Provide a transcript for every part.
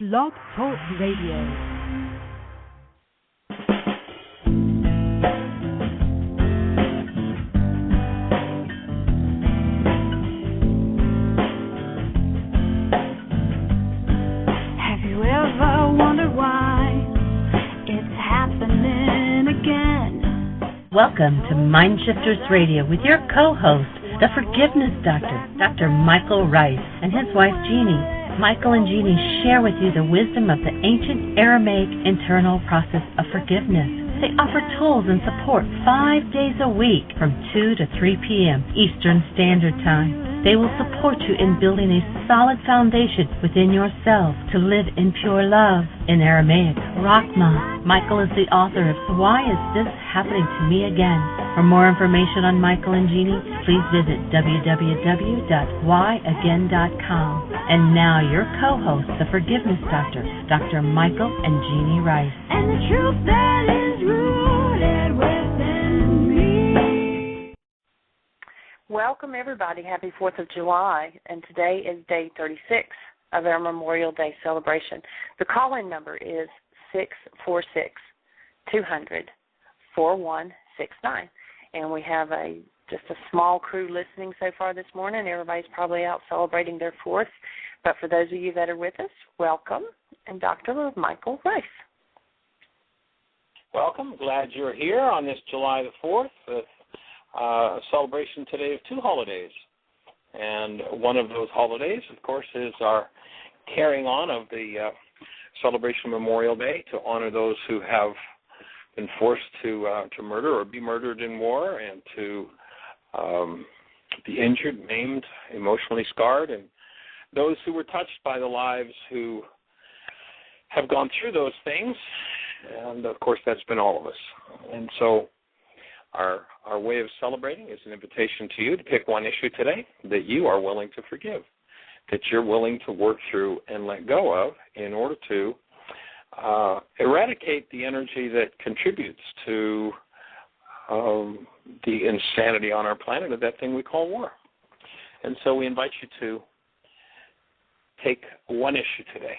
Blog Talk Radio. Welcome to MindShifters Radio with your co-host, the Forgiveness Doctor, Dr. Michael Ryce, and his wife, Jeanie. Michael and Jeanie share with you the wisdom of the ancient Ar-amaic internal process of forgiveness. They offer tools and support 5 days a week from 2 to 3 p.m. Eastern Standard Time. They will support you in building a solid foundation within yourself to live in pure love. In Ar-amaic, Rahma. Michael is the author of Why Is This Happening to Me Again? For more information on Michael and Jeanie, please visit www.whyagain.com. And now your co-host, the Forgiveness Doctor, Dr. Michael and Jeanie Ryce. And the truth that is rooted within me. Welcome, everybody. Happy 4th of July. And today is day 36 of our Memorial Day celebration. The call-in number is 646-200-4169. And we have just a small crew listening so far this morning. Everybody's probably out celebrating their 4th. But for those of you that are with us, welcome. And Dr. Michael Ryce. Welcome. Glad you're here on this July the 4th. A celebration today of 2 holidays. And one of those holidays, of course, is our carrying on of the celebration of Memorial Day to honor those who have been forced to murder or be murdered in war, and to be injured, maimed, emotionally scarred, and those who were touched by the lives who have gone through those things. And, of course, that's been all of us. And so our way of celebrating is an invitation to you to pick one issue today that you are willing to forgive, that you're willing to work through and let go of in order to eradicate the energy that contributes to the insanity on our planet of that thing we call war. And so we invite you to take one issue today,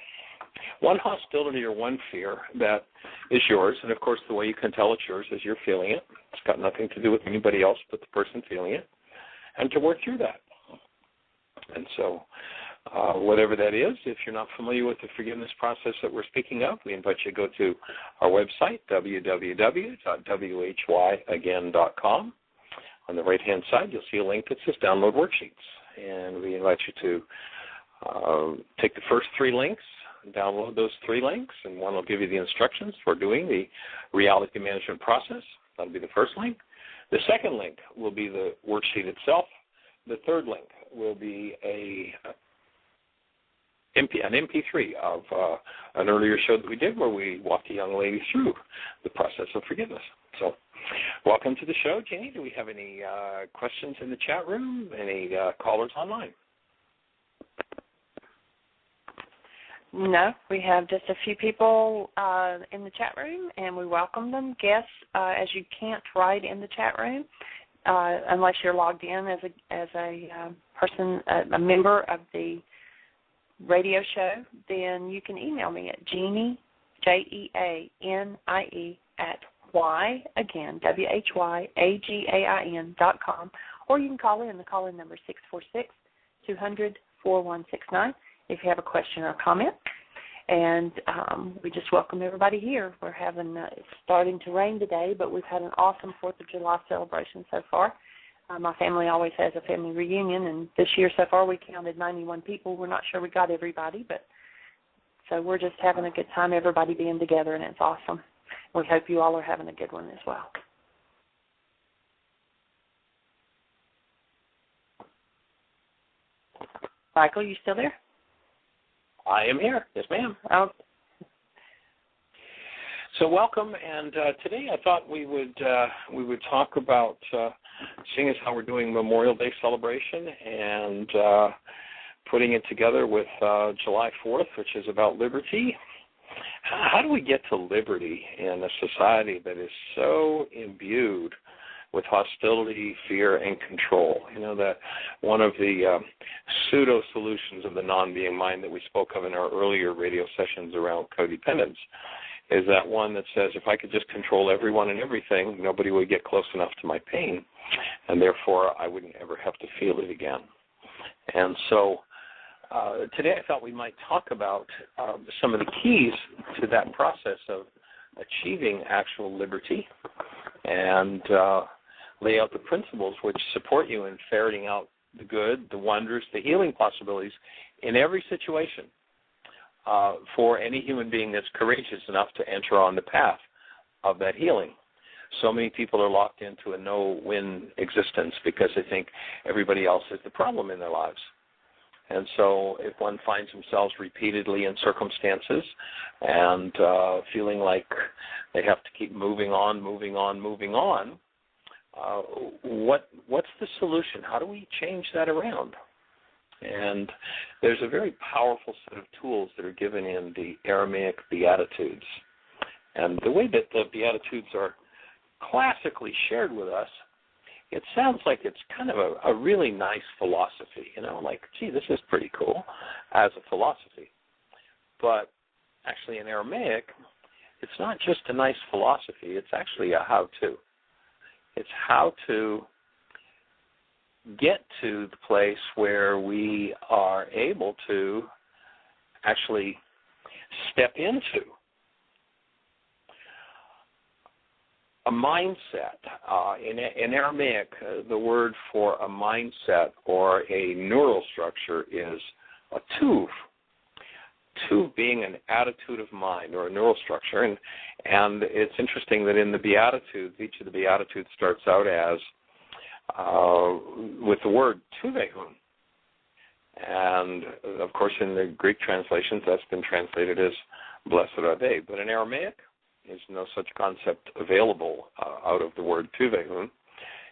one hostility or one fear that is yours. And, of course, the way you can tell it's yours is you're feeling it. It's got nothing to do with anybody else but the person feeling it, and to work through that. And so whatever that is, if you're not familiar with the forgiveness process that we're speaking of, we invite you to go to our website, www.whyagain.com. On the right-hand side, you'll see a link that says Download Worksheets. And we invite you to take the first 3 links, download those 3 links, and one will give you the instructions for doing the reality management process. That'll be the first link. The second link will be the worksheet itself. The third link will be an MP3 of an earlier show that we did where we walked a young lady through the process of forgiveness. So welcome to the show. Jeanie, do we have any questions in the chat room? Any callers online? No, we have just a few people in the chat room, and we welcome them. Guests, as you can't write in the chat room unless you're logged in as a person, a member of the radio show, then you can email me at Jeanie, Jeanie, at whyagain.com, or you can call in. The call-in number is 646-200-4169 if you have a question or a comment. And we just welcome everybody here. We're having, it's starting to rain today, but we've had an awesome 4th of July celebration so far. My family always has a family reunion, and this year so far we counted 91 people. We're not sure we got everybody, but so we're just having a good time, everybody being together, and it's awesome. We hope you all are having a good one as well. Michael, you still there? I am here. Yes, ma'am. Oh. So welcome, and today I thought we would talk about, seeing as how we're doing Memorial Day celebration and putting it together with July 4th, which is about liberty. How do we get to liberty in a society that is so imbued with hostility, fear, and control. You know, that one of the pseudo-solutions of the non-being mind that we spoke of in our earlier radio sessions around codependence is that one that says, if I could just control everyone and everything, nobody would get close enough to my pain, and therefore I wouldn't ever have to feel it again. And so today I thought we might talk about some of the keys to that process of achieving actual liberty and lay out the principles which support you in ferreting out the good, the wonders, the healing possibilities in every situation for any human being that's courageous enough to enter on the path of that healing. So many people are locked into a no-win existence because they think everybody else is the problem in their lives. And so if one finds themselves repeatedly in circumstances and feeling like they have to keep moving on, what's the solution? How do we change that around? And there's a very powerful set of tools that are given in the Ar-amaic Beatitudes. And the way that the Beatitudes are classically shared with us, it sounds like it's kind of a really nice philosophy, you know, like, gee, this is pretty cool as a philosophy. But actually in Aramaic, it's not just a nice philosophy, it's actually a how-to. It's how to get to the place where we are able to actually step into a mindset. In Aramaic, the word for a mindset or a neural structure is a tuv. Tuv being an attitude of mind or a neural structure. And it's interesting that in the Beatitudes, each of the Beatitudes starts out as with the word tuvehun. And, of course, in the Greek translations, that's been translated as blessed are they. But in Aramaic, there's no such concept available out of the word tuvehun.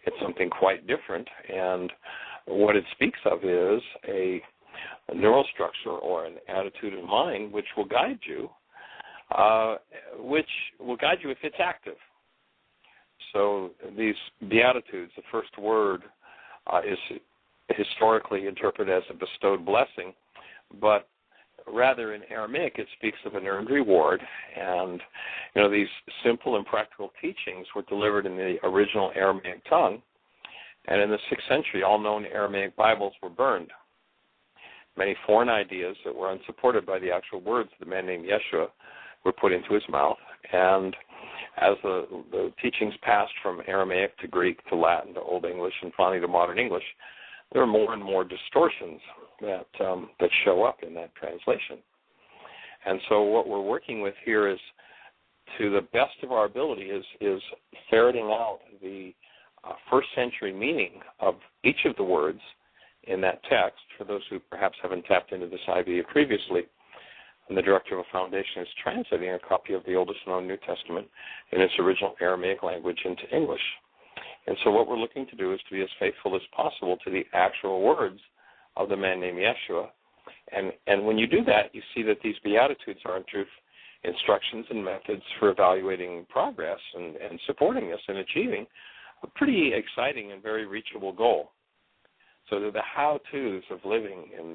It's something quite different, and what it speaks of is a neural structure or an attitude of mind which will guide you, if it's active. So these Beatitudes, the first word is historically interpreted as a bestowed blessing, but rather in Aramaic it speaks of an earned reward. And, you know, these simple and practical teachings were delivered in the original Aramaic tongue, and in the 6th century all known Aramaic Bibles were burned. Many foreign ideas that were unsupported by the actual words of the man named Yeshua were put into his mouth, and as the teachings passed from Aramaic to Greek to Latin to Old English and finally to modern English, there are more and more distortions that show up in that translation. And so what we're working with here is, to the best of our ability, is ferreting out the first century meaning of each of the words in that text. For those who perhaps haven't tapped into this idea previously, and the director of a foundation is translating a copy of the oldest known New Testament in its original Aramaic language into English. And so what we're looking to do is to be as faithful as possible to the actual words of the man named Yeshua. And when you do that, you see that these Beatitudes are, in truth, instructions and methods for evaluating progress and supporting us in achieving a pretty exciting and very reachable goal. So they're the how-tos of living in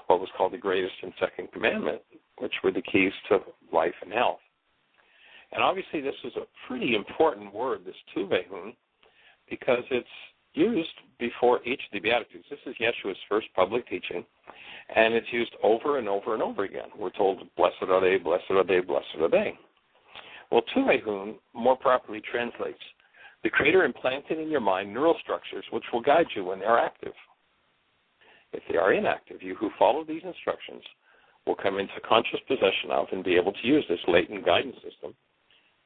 what was called the greatest and second commandment, which were the keys to life and health. And obviously this is a pretty important word, this tuvehun, because it's used before each of the Beatitudes. This is Yeshua's first public teaching, and it's used over and over and over again. We're told, blessed are they, blessed are they, blessed are they. Well, tuvehun more properly translates, the Creator implanted in your mind neural structures which will guide you when they are active. If they are inactive, you who follow these instructions will come into conscious possession of and be able to use this latent guidance system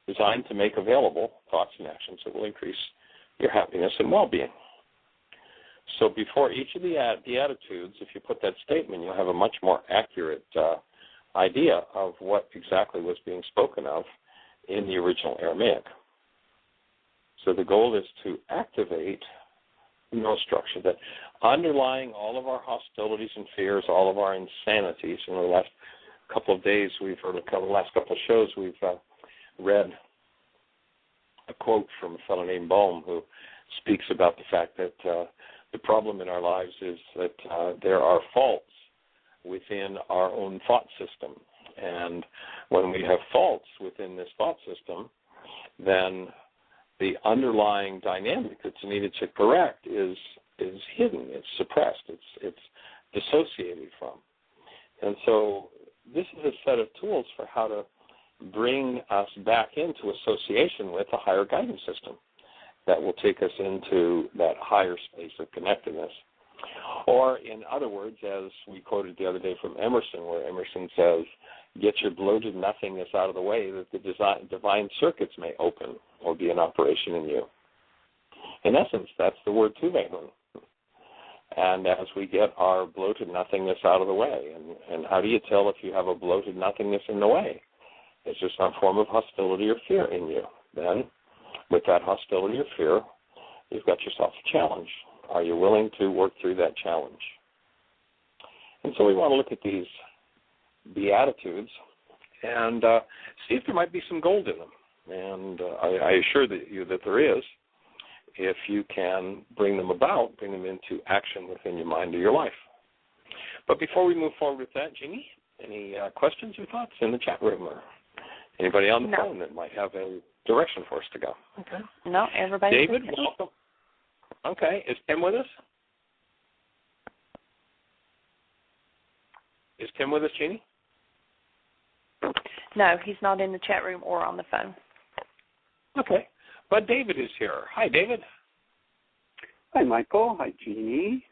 designed to make available thoughts and actions that will increase your happiness and well-being. So before each of the Beatitudes, if you put that statement, you'll have a much more accurate idea of what exactly was being spoken of in the original Aramaic. So the goal is to activate neural structure that underlying all of our hostilities and fears, all of our insanities. In the last couple of days, the last couple of shows, we've read a quote from a fellow named Bohm who speaks about the fact that the problem in our lives is that there are faults within our own thought system. And when we have faults within this thought system, then the underlying dynamic that's needed to correct is hidden, it's suppressed, it's dissociated from. And so this is a set of tools for how to bring us back into association with a higher guidance system that will take us into that higher space of connectedness. Or, in other words, as we quoted the other day from Emerson, where Emerson says, get your bloated nothingness out of the way that the divine circuits may open or be in operation in you. In essence, that's the word founda-tion. And as we get our bloated nothingness out of the way, and how do you tell if you have a bloated nothingness in the way? Is there some form of hostility or fear in you? Then, with that hostility or fear, you've got yourself a challenge. Are you willing to work through that challenge? And so we want to look at these Beatitudes and see if there might be some gold in them. And I assure you that there is, if you can bring them into action within your mind or your life. But before we move forward with that, Jeanie, any questions or thoughts in the chat room, or anybody on the phone that might have a direction for us to go? Okay. No, everybody. David, welcome. Okay, is Tim with us? Is Tim with us, Jeanie? No, he's not in the chat room or on the phone. Okay, but David is here. Hi, David. Hi, Michael. Hi, Jeanie.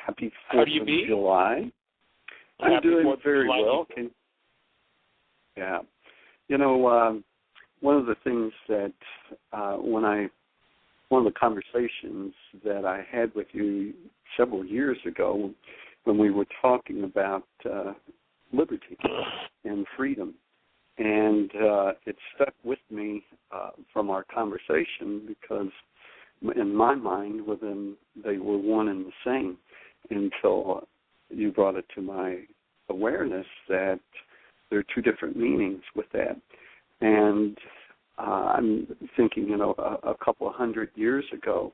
Happy 4th of July. I'm doing very well. Yeah. You know, one of the things that one of the conversations that I had with you several years ago when we were talking about liberty and freedom, and it stuck with me from our conversation because in my mind, they were one and the same until you brought it to my awareness that there are two different meanings with that. And I'm thinking, a couple of 100 years ago,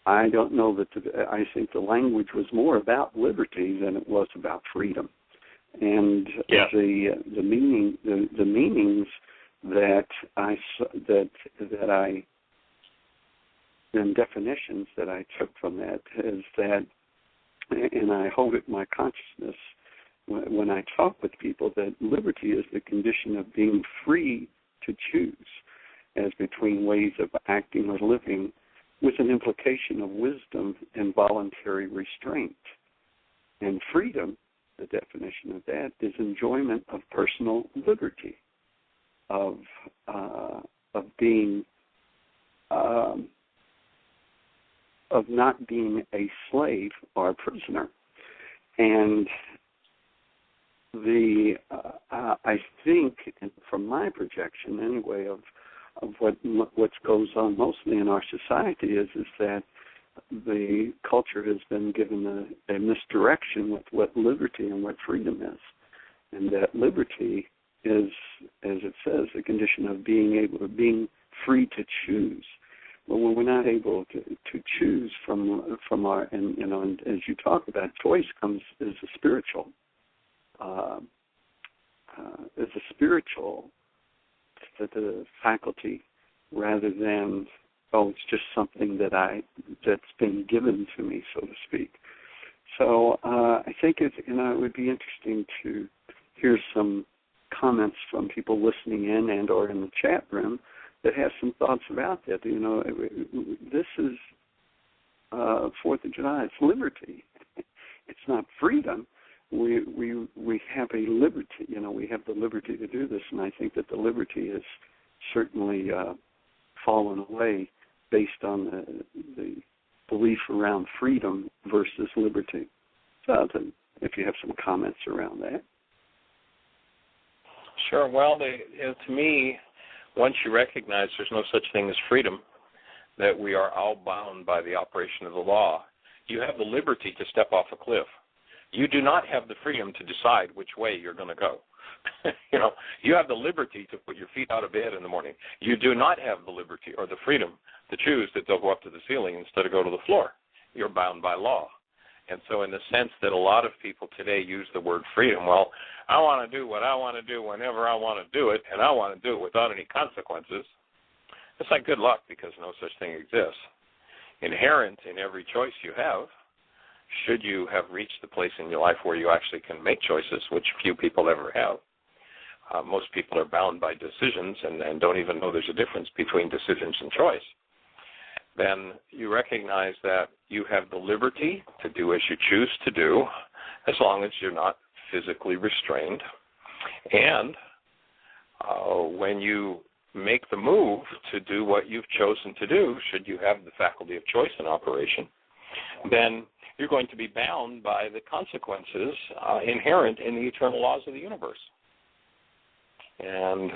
I don't know that I think the language was more about liberty than it was about freedom. And the meanings that and definitions that I took from that is that, and I hold it in my consciousness when I talk with people, that liberty is the condition of being free to choose as between ways of acting or living, with an implication of wisdom and voluntary restraint. And freedom, the definition of that, is enjoyment of personal liberty, of being, of not being a slave or a prisoner. And I think, from my projection anyway, of what goes on mostly in our society is that the culture has been given a misdirection with what liberty and what freedom is, and that liberty is, as it says, a condition of being free to choose. But when we're not able to choose from our, and as you talk about, choice comes as a spiritual. The faculty, rather than it's just something that's been given to me, so to speak. So I think it would be interesting to hear some comments from people listening in and or in the chat room that have some thoughts about that. This is 4th of July. It's liberty. It's not freedom. We have a liberty, we have the liberty to do this, and I think that the liberty has certainly fallen away based on the belief around freedom versus liberty. So if you have some comments around that. Sure. Well, to me, once you recognize there's no such thing as freedom, that we are all bound by the operation of the law, you have the liberty to step off a cliff. You do not have the freedom to decide which way you're going to go. You have the liberty to put your feet out of bed in the morning. You do not have the liberty or the freedom to choose that they'll go up to the ceiling instead of go to the floor. You're bound by law. And so in the sense that a lot of people today use the word freedom, well, I want to do what I want to do whenever I want to do it, and I want to do it without any consequences. It's like good luck, because no such thing exists. Inherent in every choice you have, should you have reached the place in your life where you actually can make choices, which few people ever have. Most people are bound by decisions and don't even know there's a difference between decisions and choice. Then you recognize that you have the liberty to do as you choose to do, as long as you're not physically restrained. And when you make the move to do what you've chosen to do, should you have the faculty of choice in operation, then you're going to be bound by the consequences inherent in the eternal laws of the universe. And,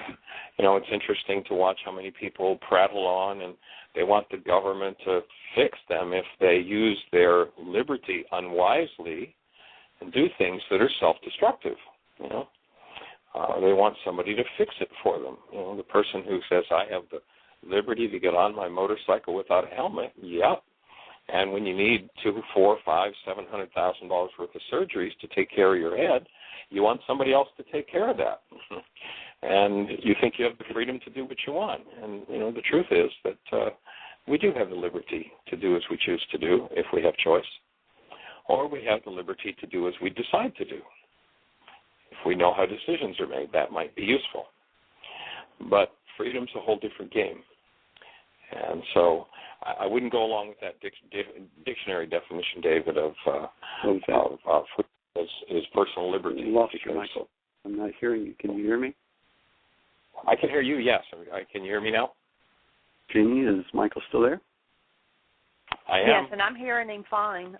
it's interesting to watch how many people prattle on and they want the government to fix them if they use their liberty unwisely and do things that are self-destructive, They want somebody to fix it for them. The person who says, I have the liberty to get on my motorcycle without a helmet, yep. And when you need $200,000, $400,000, $500,000, $700,000 worth of surgeries to take care of your head, you want somebody else to take care of that. And you think you have the freedom to do what you want. And, the truth is that we do have the liberty to do as we choose to do if we have choice. Or we have the liberty to do as we decide to do. If we know how decisions are made, that might be useful. But freedom's a whole different game. And so I wouldn't go along with that dictionary definition, David, of freedom as personal liberty. You lost you, Michael. I'm not hearing you. Can you hear me? I can hear you, yes. Can you hear me now? Jeanie, is Michael still there? I am. Yes, and I'm hearing him fine.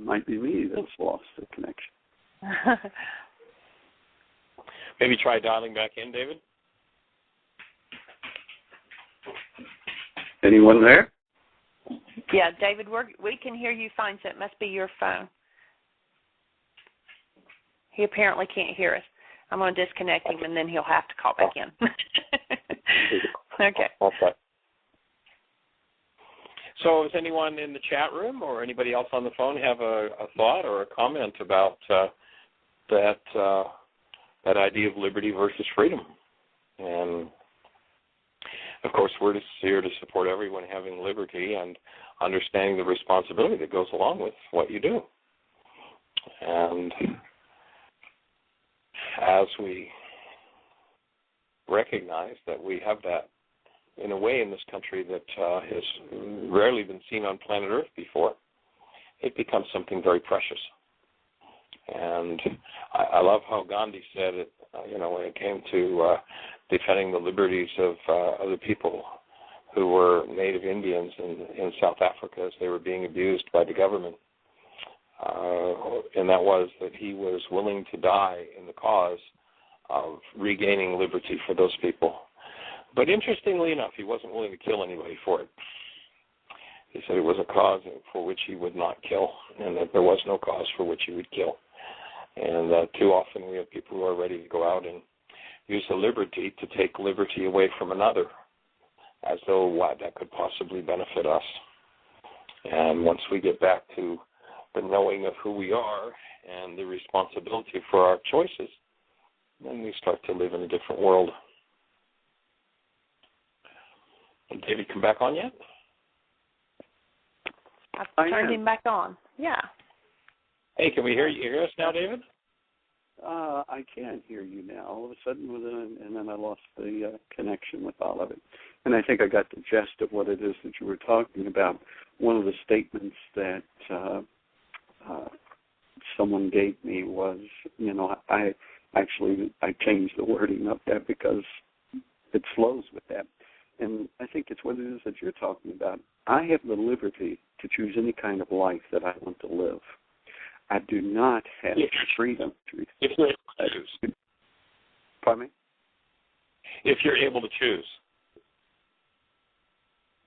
Might be me that's lost the connection. Maybe try dialing back in, David. Anyone there? Yeah, David, we can hear you fine, so it must be your phone. He apparently can't hear us. I'm going to disconnect him, and then he'll have to call back in. Okay. So does anyone in the chat room or anybody else on the phone have a thought or a comment about that idea of liberty versus freedom? And, of course, we're just here to support everyone having liberty and understanding the responsibility that goes along with what you do. And as we recognize that we have that in a way in this country that has rarely been seen on planet Earth before, it becomes something very precious. And I love how Gandhi said it, when it came to defending the liberties of other people who were native Indians in South Africa as they were being abused by the government. And that was that he was willing to die in the cause of regaining liberty for those people. But interestingly enough, he wasn't willing to kill anybody for it. He said it was a cause for which he would not kill, and that there was no cause for which he would kill. And too often we have people who are ready to go out and use the liberty to take liberty away from another, as though that could possibly benefit us. And once we get back to the knowing of who we are and the responsibility for our choices, then we start to live in a different world. Did David come back on yet? I've turned him back on. Yeah. Hey, can we hear us now, David? I can hear you now. All of a sudden, and then I lost the connection with all of it. And I think I got the gist of what it is that you were talking about. One of the statements that someone gave me was, I changed the wording of that because it flows with that. And I think it's what it is that you're talking about. I have the liberty to choose any kind of life that I want to live. I do not have the freedom to. If you're able to choose. Pardon me? If you're able to choose.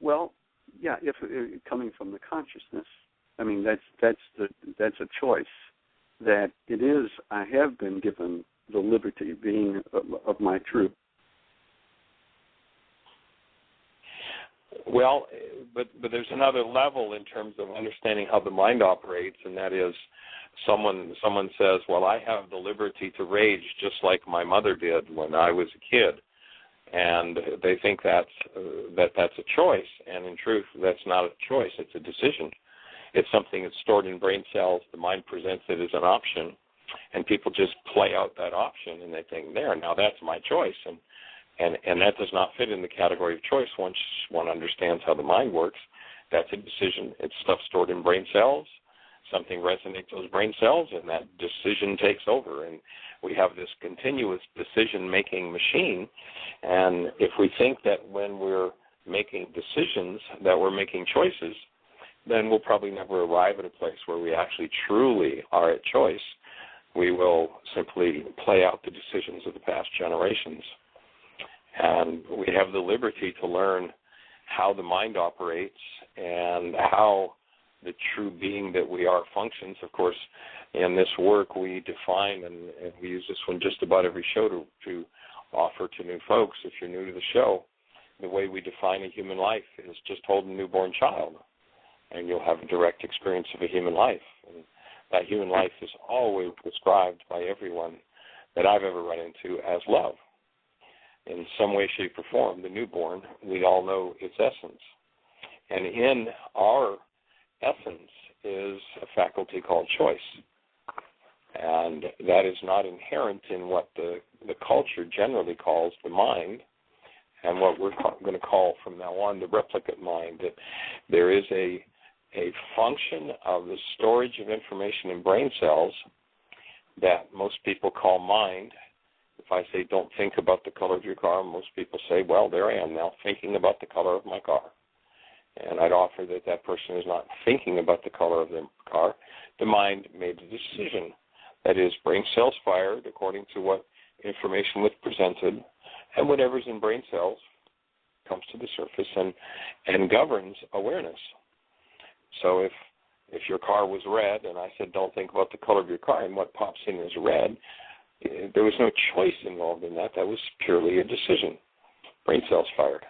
Well, yeah. If coming from the consciousness, I mean that's a choice. That it is. I have been given the liberty, being of my truth. Well, but there's another level in terms of understanding how the mind operates, and that is someone says, well, I have the liberty to rage just like my mother did when I was a kid. And they think that's a choice, and in truth, that's not a choice. It's a decision. It's something that's stored in brain cells. The mind presents it as an option, and people just play out that option, and they think, now that's my choice. And that does not fit in the category of choice once one understands how the mind works. That's a decision. It's stuff stored in brain cells. Something resonates those brain cells, and that decision takes over. And we have this continuous decision-making machine. And if we think that when we're making decisions that we're making choices, then we'll probably never arrive at a place where we actually truly are at choice. We will simply play out the decisions of the past generations. And we have the liberty to learn how the mind operates and how the true being that we are functions. Of course, in this work we define, and we use this one just about every show to offer to new folks. If you're new to the show, the way we define a human life is just hold a newborn child, and you'll have a direct experience of a human life. And that human life is always described by everyone that I've ever run into as love. In some way, shape, or form, the newborn, we all know its essence. And in our essence is a faculty called choice. And that is not inherent in what the culture generally calls the mind, and what we're going to call from now on the replicate mind. That there is a function of the storage of information in brain cells that most people call mind. If I say, don't think about the color of your car, most people say, well, there I am now thinking about the color of my car. And I'd offer that person is not thinking about the color of their car. The mind made the decision. That is, brain cells fired according to what information was presented, and whatever's in brain cells comes to the surface and governs awareness. So if your car was red and I said, don't think about the color of your car, and what pops in is red, there was no choice involved in that. That was purely a decision. Brain cells fired.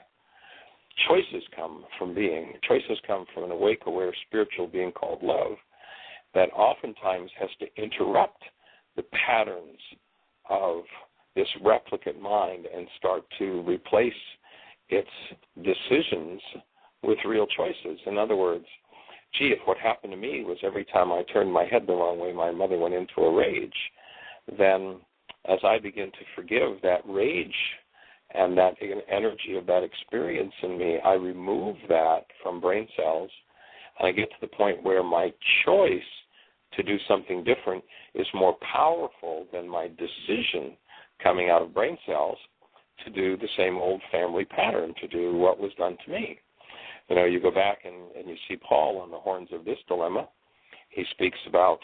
Choices come from being. Choices come from an awake, aware, spiritual being called love that oftentimes has to interrupt the patterns of this replicate mind and start to replace its decisions with real choices. In other words, if what happened to me was every time I turned my head the wrong way, my mother went into a rage, then as I begin to forgive that rage and that energy of that experience in me, I remove that from brain cells, and I get to the point where my choice to do something different is more powerful than my decision coming out of brain cells to do the same old family pattern, to do what was done to me. You know, you go back and you see Paul on the horns of this dilemma. He speaks about,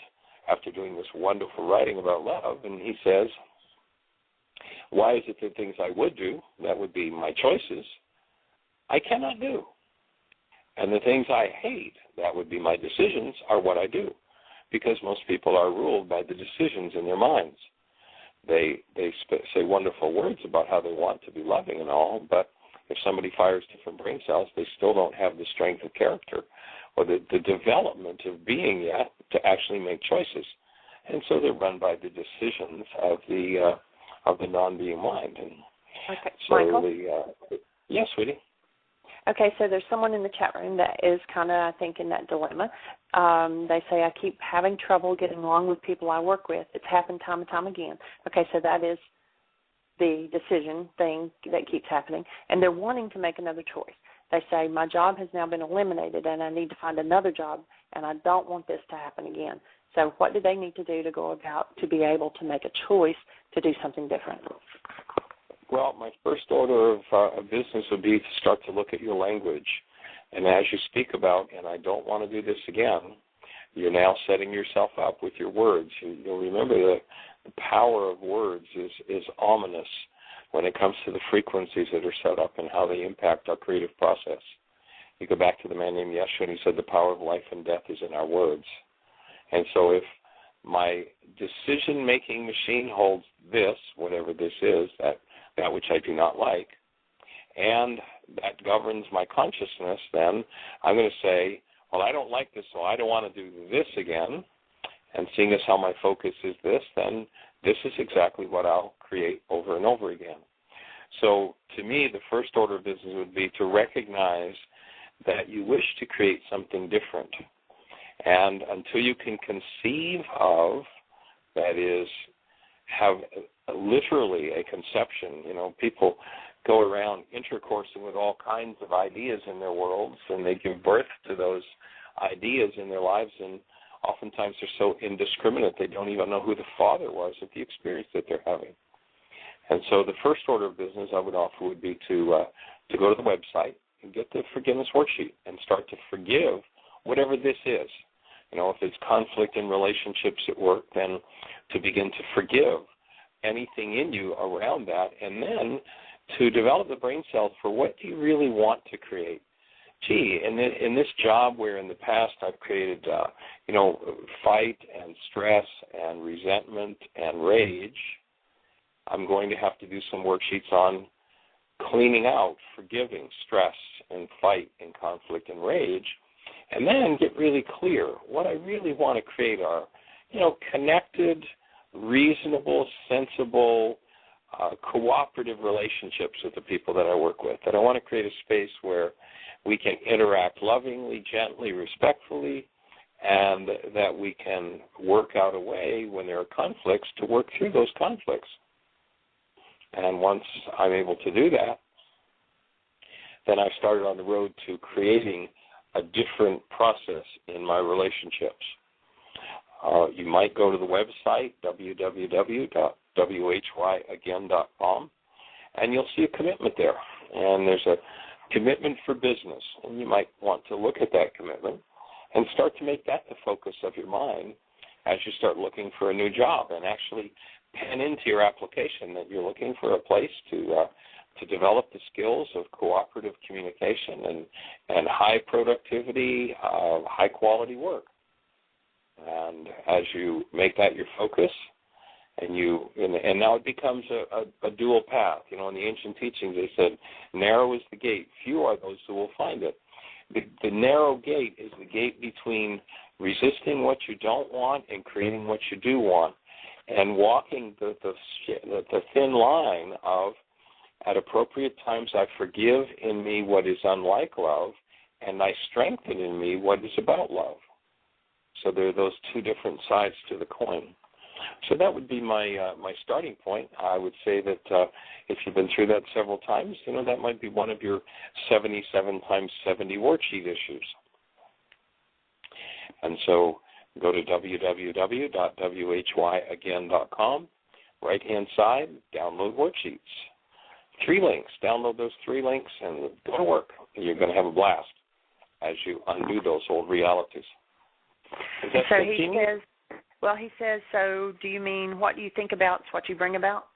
after doing this wonderful writing about love, and he says, why is it that things I would do, that would be my choices, I cannot do? And the things I hate, that would be my decisions, are what I do. Because most people are ruled by the decisions in their minds. They say wonderful words about how they want to be loving and all, but if somebody fires different brain cells, they still don't have the strength of character or the development of being yet to actually make choices. And so they're run by the decisions of the non-being mind. And okay, so Michael? Yes, sweetie. Okay, so there's someone in the chat room that is kind of, I think, in that dilemma. They say, I keep having trouble getting along with people I work with. It's happened time and time again. Okay, so that is the decision thing that keeps happening. And they're wanting to make another choice. They say, my job has now been eliminated and I need to find another job, and I don't want this to happen again. So what do they need to do to go about to be able to make a choice to do something different? Well, my first order of business would be to start to look at your language. And as you speak about, and I don't want to do this again, you're now setting yourself up with your words. You'll remember the power of words is ominous when it comes to the frequencies that are set up and how they impact our creative process. You go back to the man named Yeshua, and he said the power of life and death is in our words. And so if my decision-making machine holds this, whatever this is, that which I do not like, and that governs my consciousness, then I'm going to say, well, I don't like this, so I don't want to do this again. And seeing as how my focus is this, then this is exactly what I'll create over and over again. So to me, the first order of business would be to recognize that you wish to create something different. And until you can conceive of, that is, have literally a conception, people go around intercoursing with all kinds of ideas in their worlds, and they give birth to those ideas in their lives, and oftentimes they're so indiscriminate they don't even know who the father was of the experience that they're having. And so the first order of business I would offer would be to go to the website and get the forgiveness worksheet and start to forgive whatever this is. If it's conflict in relationships at work, then to begin to forgive anything in you around that, and then to develop the brain cells for what do you really want to create. Gee, in this job where in the past I've created, fight and stress and resentment and rage, I'm going to have to do some worksheets on cleaning out, forgiving stress and fight and conflict and rage, and then get really clear. What I really want to create are, connected, reasonable, sensible, cooperative relationships with the people that I work with. That I want to create a space where we can interact lovingly, gently, respectfully, and that we can work out a way when there are conflicts to work through those conflicts. And once I'm able to do that, then I've started on the road to creating a different process in my relationships. You might go to the website, www.whyagain.com, and you'll see a commitment there. And there's a commitment for business, and you might want to look at that commitment and start to make that the focus of your mind as you start looking for a new job, and actually pen into your application that you're looking for a place to develop the skills of cooperative communication and high productivity, high quality work. And as you make that your focus, and now it becomes a dual path. In the ancient teachings they said, narrow is the gate, few are those who will find it. The narrow gate is the gate between resisting what you don't want and creating what you do want, and walking the thin line of, at appropriate times, I forgive in me what is unlike love, and I strengthen in me what is about love. So there are those two different sides to the coin. So that would be my starting point. I would say that if you've been through that several times, that might be one of your 77 times 70 worksheet issues. And so go to www.whyagain.com, right-hand side, download worksheets. 3 links. Download those 3 links and go to work. You're going to have a blast as you undo those old realities. Is that so good, Jeanie? he says, so do you mean what you think about is what you bring about?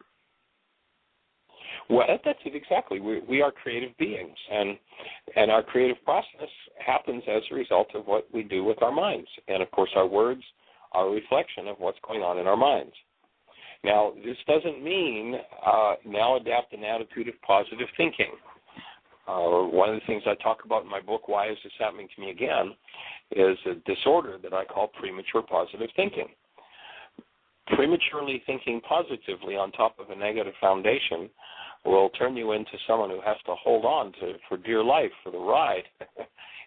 Well, that's it exactly. We are creative beings, and our creative process happens as a result of what we do with our minds. And, of course, our words are a reflection of what's going on in our minds. Now, this doesn't mean now adopt an attitude of positive thinking. One of the things I talk about in my book, Why Is This Happening to Me Again?, is a disorder that I call premature positive thinking. Prematurely thinking positively on top of a negative foundation will turn you into someone who has to hold on to for dear life for the ride.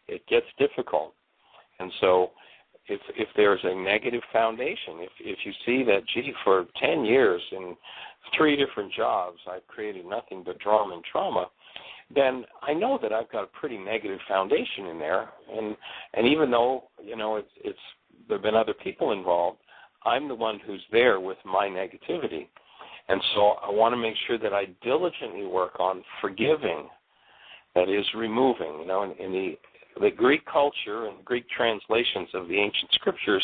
It gets difficult. And so if there's a negative foundation, if you see that, for 10 years in 3 different jobs, I've created nothing but drama and trauma, then I know that I've got a pretty negative foundation in there. And even though, there have been other people involved, I'm the one who's there with my negativity. And so I want to make sure that I diligently work on forgiving, that is, removing. In the Greek culture and Greek translations of the ancient scriptures,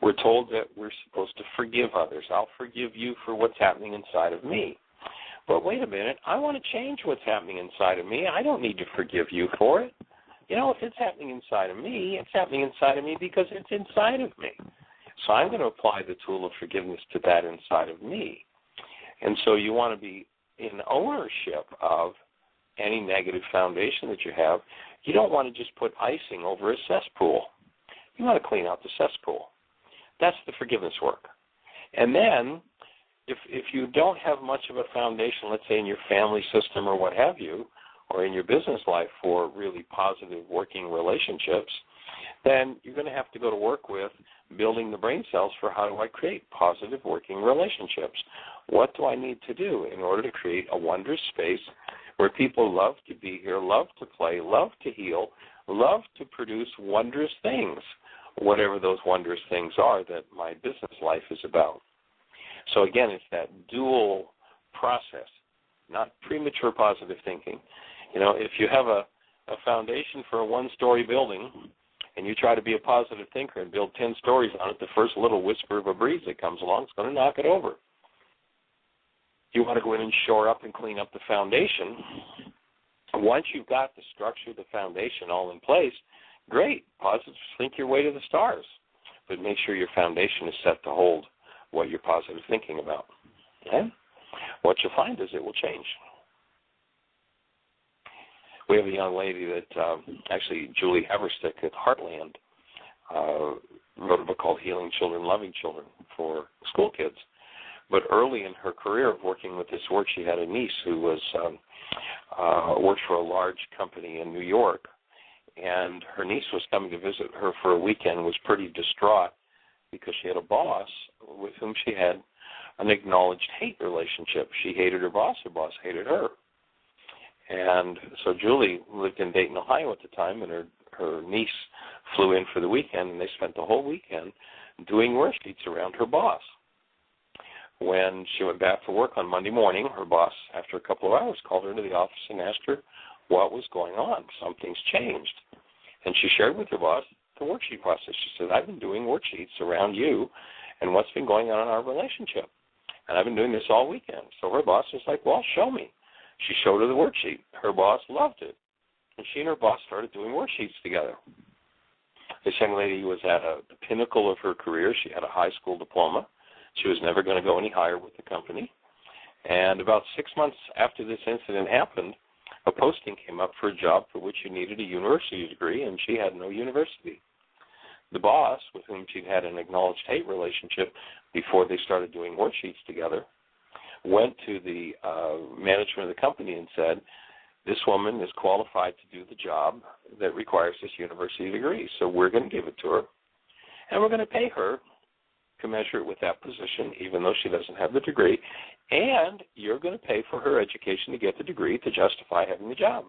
we're told that we're supposed to forgive others. I'll forgive you for what's happening inside of me. But wait a minute, I want to change what's happening inside of me. I don't need to forgive you for it. If it's happening inside of me, it's happening inside of me because it's inside of me. So I'm going to apply the tool of forgiveness to that inside of me. And so you want to be in ownership of any negative foundation that you have. You don't want to just put icing over a cesspool. You want to clean out the cesspool. That's the forgiveness work. And then if you don't have much of a foundation, let's say in your family system or what have you, or in your business life for really positive working relationships, then you're going to have to go to work with building the brain cells for how do I create positive working relationships? What do I need to do in order to create a wondrous space where people love to be here, love to play, love to heal, love to produce wondrous things, whatever those wondrous things are that my business life is about. So again, it's that dual process, not premature positive thinking. You know, if you have a foundation for a one-story building and you try to be a positive thinker and build 10 stories on it, the first little whisper of a breeze that comes along is going to knock it over. You want to go in and shore up and clean up the foundation. Once you've got the structure, the foundation all in place, great, positive, think your way to the stars. But make sure your foundation is set to hold what you're positive thinking about. Okay? What you'll find is it will change. We have a young lady that, actually, Julie Haverstick at Heartland, wrote a book called Healing Children, Loving Children for school kids. But early in her career of working with this work, she had a niece who was worked for a large company in New York, and her niece was coming to visit her for a weekend, was pretty distraught because she had a boss with whom she had an acknowledged hate relationship. She hated her boss hated her. And so Julie lived in Dayton, Ohio at the time, and her niece flew in for the weekend, and they spent the whole weekend doing worksheets around her boss. When she went back to work on Monday morning, her boss, after a couple of hours, called her into the office and asked her what was going on. Something's changed. And she shared with her boss the worksheet process. She said, I've been doing worksheets around you and what's been going on in our relationship. And I've been doing this all weekend. So her boss was like, well, show me. She showed her the worksheet. Her boss loved it. And she and her boss started doing worksheets together. This young lady was at the pinnacle of her career. She had a high school diploma. She was never going to go any higher with the company. And about 6 months after this incident happened, a posting came up for a job for which you needed a university degree, and she had no university. The boss, with whom she'd had an acknowledged hate relationship before they started doing worksheets together, went to the management of the company and said, this woman is qualified to do the job that requires this university degree, so we're going to give it to her, and we're going to pay her to measure it with that position, even though she doesn't have the degree, and you're going to pay for her education to get the degree to justify having the job.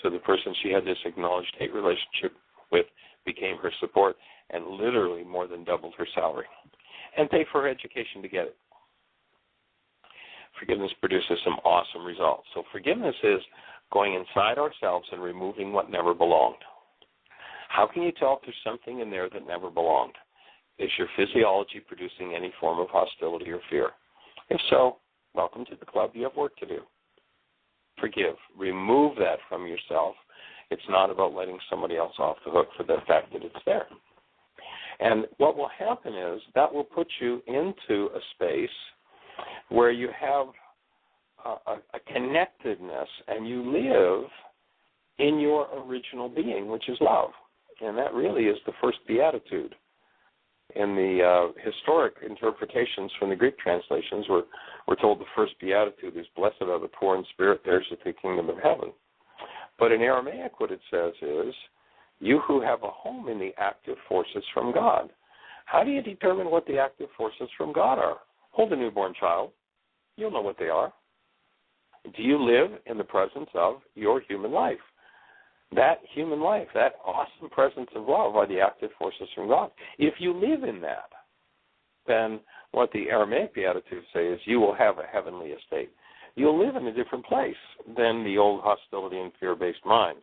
So the person she had this acknowledged hate relationship with became her support and literally more than doubled her salary and paid for her education to get it. Forgiveness produces some awesome results. So forgiveness is going inside ourselves and removing what never belonged. How can you tell if there's something in there that never belonged? Is your physiology producing any form of hostility or fear? If so, welcome to the club. You have work to do. Forgive. Remove that from yourself. It's not about letting somebody else off the hook for the fact that it's there. And what will happen is that will put you into a space where you have a connectedness and you live in your original being, which is love. And that really is the first beatitude. In the historic interpretations from the Greek translations, we're told the first beatitude is, blessed are the poor in spirit, theirs is the kingdom of heaven. But in Ar-amaic, what it says is, you who have a home in the active forces from God. How do you determine what the active forces from God are? Hold a newborn child. You'll know what they are. Do you live in the presence of your human life? That human life, that awesome presence of love are the active forces from God. If you live in that, then what the Ar-amaic Beatitudes say is you will have a heavenly estate. You'll live in a different place than the old hostility and fear-based mind.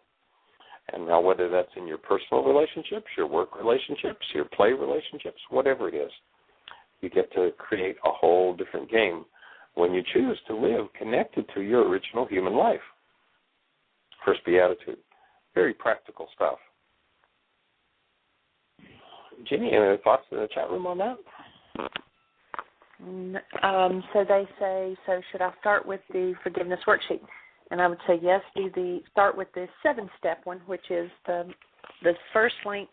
And now whether that's in your personal relationships, your work relationships, your play relationships, whatever it is, you get to create a whole different game when you choose to live connected to your original human life. First Beatitude. Very practical stuff. Jeanie, any thoughts in the chat room on that? So they say, so should I start with the forgiveness worksheet? And I would say yes. Start with the 7-step one, which is the first link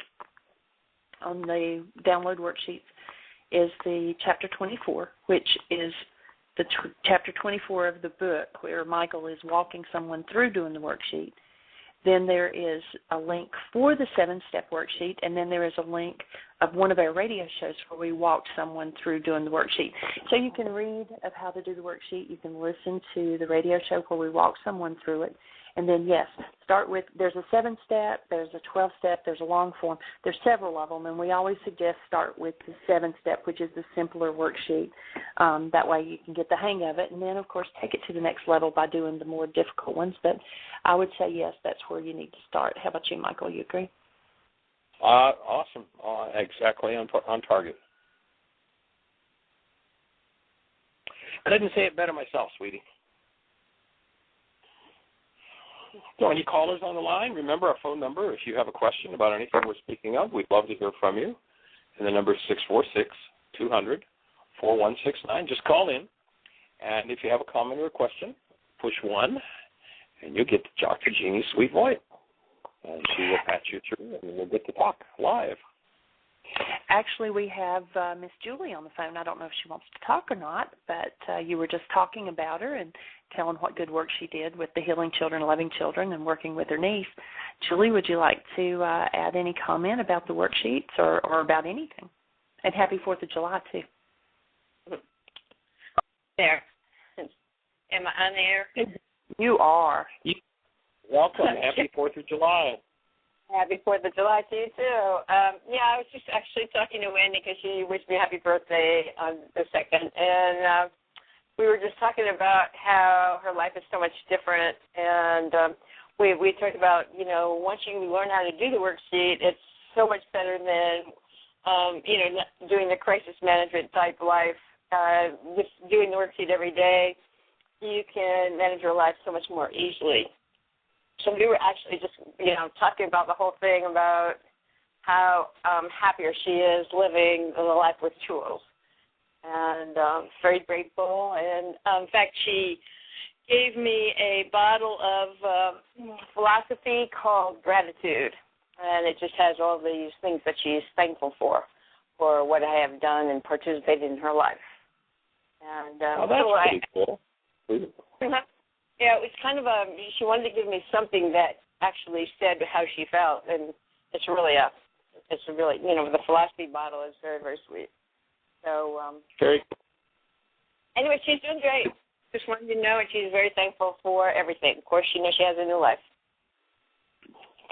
on the download worksheets is the chapter 24, which is the chapter 24 of the book where Michael is walking someone through doing the worksheet. Then there is a link for the 7-step worksheet, and then there is a link of one of our radio shows where we walked someone through doing the worksheet. So you can read of how to do the worksheet. You can listen to the radio show where we walk someone through it. And then, yes, start with, there's a 7-step, there's a 12-step, there's a long form. There's several of them, and we always suggest start with the 7-step, which is the simpler worksheet. That way you can get the hang of it. And then, of course, take it to the next level by doing the more difficult ones. But I would say, yes, that's where you need to start. How about you, Michael? You agree? Awesome. Exactly on target. I didn't say it better myself, sweetie. So any callers on the line, remember our phone number. If you have a question about anything we're speaking of, we'd love to hear from you. And the number is 646-200-4169. Just call in. And if you have a comment or a question, push 1, and you'll get to talk to Jeannie's sweet voice. And she will patch you through, and we'll get to talk live. Actually, we have Miss Julie on the phone. I don't know if she wants to talk or not, but you were just talking about her and telling what good work she did with the Healing Children, Loving Children, and working with her niece. Julie, would you like to add any comment about the worksheets or about anything? And happy 4th of July, too. There. Am I on air? You are. Welcome. Happy 4th of July. Happy 4th of July to you, too. I was just actually talking to Wendy because she wished me happy birthday on the 2nd. And we were just talking about how her life is so much different. And we talked about, once you learn how to do the worksheet, it's so much better than, doing the crisis management type life. Just doing the worksheet every day, you can manage your life so much more easily. So we were actually just, talking about the whole thing about how happier she is living the life with tools. And very grateful. And, in fact, she gave me a bottle of philosophy called Gratitude. And it just has all these things that she's thankful for what I have done and participated in her life. And that's pretty cool. Yeah, it was kind of she wanted to give me something that actually said how she felt, and it's really the philosophy bottle is very, very sweet. So, very cool. Anyway, she's doing great. Just wanted you to know, and she's very thankful for everything. Of course, she knows she has a new life.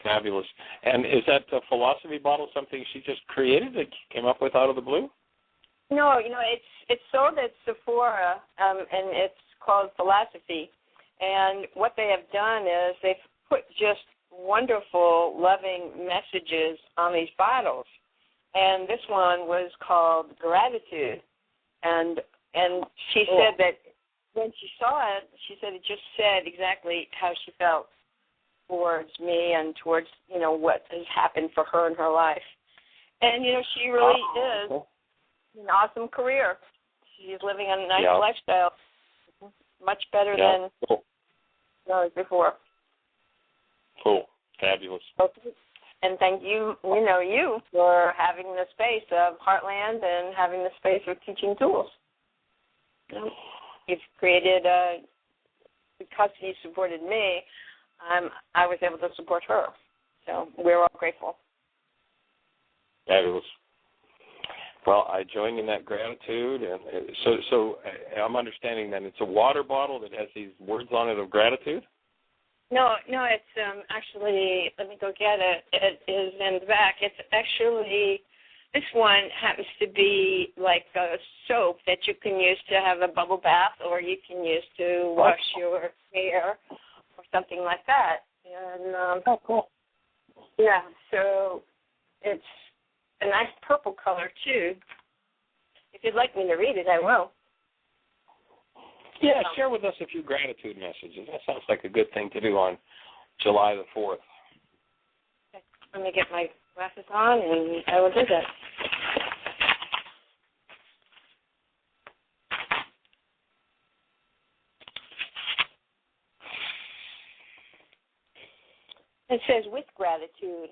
Fabulous. And is that philosophy bottle something she just created that came up with out of the blue? No, it's sold at Sephora, and it's called Philosophy. And what they have done is they've put just wonderful, loving messages on these bottles. And this one was called Gratitude. And she said that when she saw it, she said it just said exactly how she felt towards me and towards, what has happened for her in her life. And, she really is an awesome career. She's living a nice lifestyle, much better than before. Cool. Fabulous. Okay. And thank you, you for having the space of Heartland and having the space of teaching tools. You've created, because you supported me, I was able to support her. So we're all grateful. Fabulous. Well, I join in that gratitude, and so I'm understanding that it's a water bottle that has these words on it of gratitude? No, it's actually, let me go get it. It is in the back. It's actually, this one happens to be like a soap that you can use to have a bubble bath, or you can use to wash your hair or something like that. And cool. Yeah, so it's a nice purple color, too. If you'd like me to read it, I will. Yeah, share with us a few gratitude messages. That sounds like a good thing to do on July the 4th. Okay. Let me get my glasses on, and I will do that. It says, with gratitude,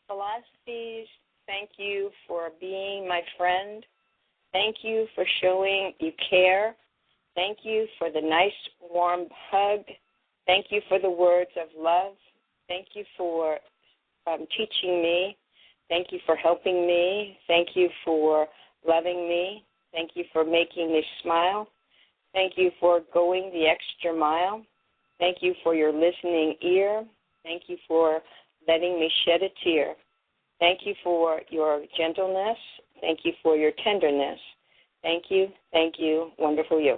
philosophies, thank you for being my friend. Thank you for showing you care. Thank you for the nice, warm hug. Thank you for the words of love. Thank you for teaching me. Thank you for helping me. Thank you for loving me. Thank you for making me smile. Thank you for going the extra mile. Thank you for your listening ear. Thank you for letting me shed a tear. Thank you for your gentleness. Thank you for your tenderness. Thank you, wonderful you.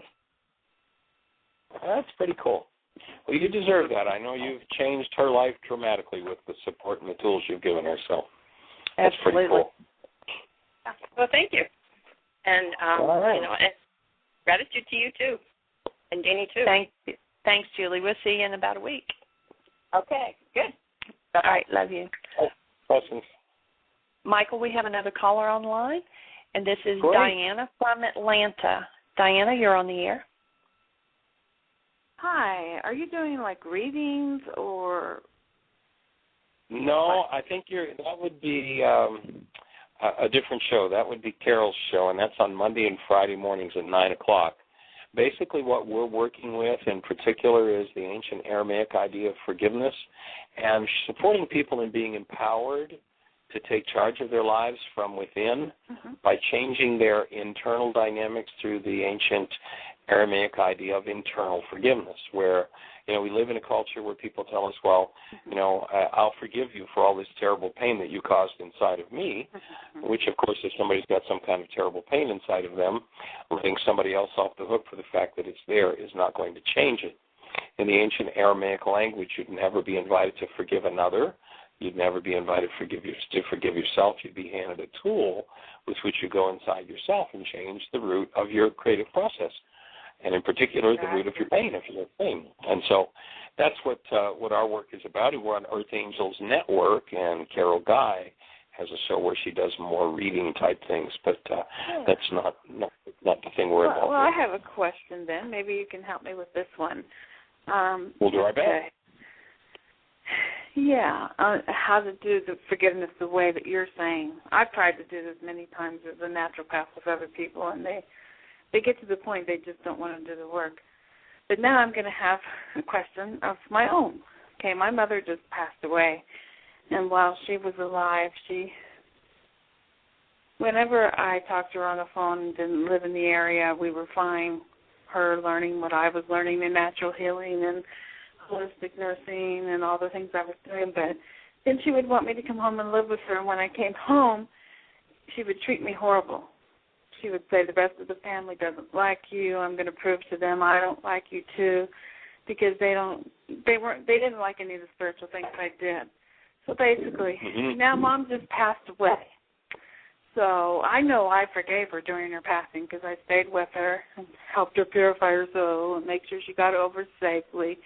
That's pretty cool. Well, you deserve that. I know you've changed her life dramatically with the support and the tools you've given her, so that's Absolutely. pretty cool. Well, thank you. And, all right. and gratitude to you, too, and Jeanie, too. Thanks, Julie. We'll see you in about a week. Okay, good. All right, love you. Questions? Michael, we have another caller on the line, and this is Great. Diana from Atlanta. Diana, you're on the air. Hi. Are you doing like readings or? No, I think that would be a different show. That would be Carol's show, and that's on Monday and Friday mornings at 9 o'clock. Basically what we're working with in particular is the ancient Ar-amaic idea of forgiveness and supporting people in being empowered to take charge of their lives from within by changing their internal dynamics through the ancient Ar-amaic idea of internal forgiveness, where, we live in a culture where people tell us, well, I'll forgive you for all this terrible pain that you caused inside of me, which, of course, if somebody's got some kind of terrible pain inside of them, letting somebody else off the hook for the fact that it's there is not going to change it. In the ancient Ar-amaic language, you'd never be invited to forgive another. You'd never be invited to forgive yourself. You'd be handed a tool with which you go inside yourself and change the root of your creative process, and in particular, the root of your pain, if you have pain. And so that's what our work is about. We're on Earth Angels Network, and Carol Guy has a show where she does more reading-type things, but that's not the thing we're involved with. Well, I have a question then. Maybe you can help me with this one. We'll do our best. Okay. Yeah, how to do the forgiveness the way that you're saying. I've tried to do this many times as a naturopath with other people, and they get to the point they just don't want to do the work. But now I'm going to have a question of my own. Okay, my mother just passed away, and while she was alive, whenever I talked to her on the phone and didn't live in the area, we were fine, her learning what I was learning in natural healing and holistic nursing and all the things I was doing. But then she would want me to come home and live with her, and when I came home, she would treat me horrible. She would say, the rest of the family doesn't like you. I'm going to prove to them I don't like you too, because they didn't like any of the spiritual things I did. So basically, now Mom just passed away. So I know I forgave her during her passing because I stayed with her and helped her purify her soul and make sure she got over safely.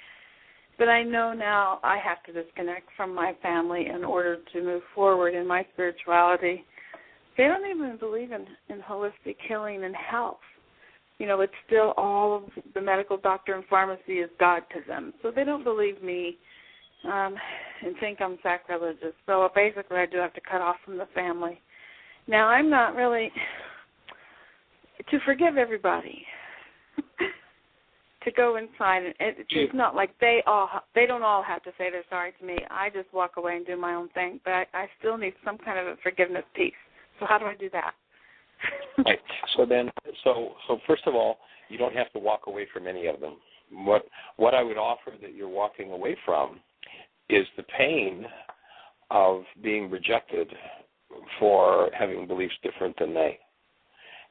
But I know now I have to disconnect from my family in order to move forward in my spirituality. They don't even believe in holistic healing and health. It's still all of the medical doctor and pharmacy is God to them. So they don't believe me and think I'm sacrilegious. So basically I do have to cut off from the family. Now, I'm not really to forgive everybody, to go inside. It's not like they don't all have to say they're sorry to me. I just walk away and do my own thing, but I still need some kind of a forgiveness piece. So how do I do that? Right. So first of all, you don't have to walk away from any of them. What I would offer that you're walking away from is the pain of being rejected for having beliefs different than they,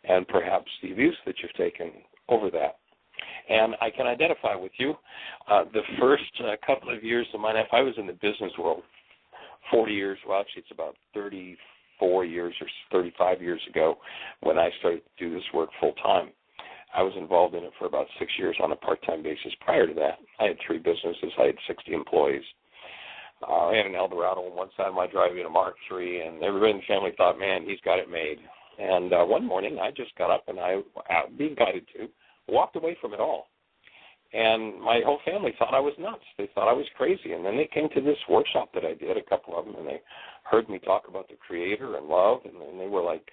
and perhaps the abuse that you've taken over that. And I can identify with you. The first couple of years of my life, I was in the business world 40 years, well, actually it's about 34 years or 35 years ago when I started to do this work full time. I was involved in it for about 6 years on a part-time basis. Prior to that, I had 3 businesses. I had 60 employees. I had an Eldorado on one side of my driveway and a Mark III, and everybody in the family thought, man, he's got it made. And one morning, I just got up and I, being guided to, walked away from it all. And my whole family thought I was nuts. They thought I was crazy. And then they came to this workshop that I did, a couple of them, and they heard me talk about the Creator and love, and then they were like,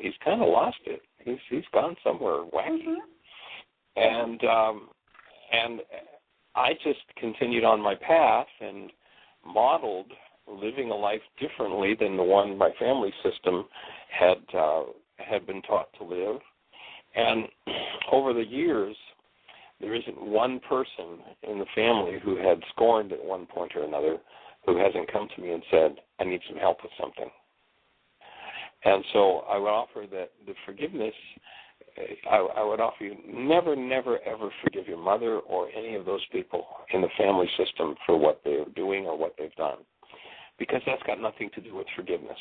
he's kind of lost it. He's gone somewhere wacky. Mm-hmm. And I just continued on my path and modeled living a life differently than the one my family system had been taught to live. And over the years, there isn't one person in the family who had scorned at one point or another who hasn't come to me and said, I need some help with something. And so I would offer that the forgiveness, I would offer you never, never, ever forgive your mother or any of those people in the family system for what they're doing or what they've done, because that's got nothing to do with forgiveness.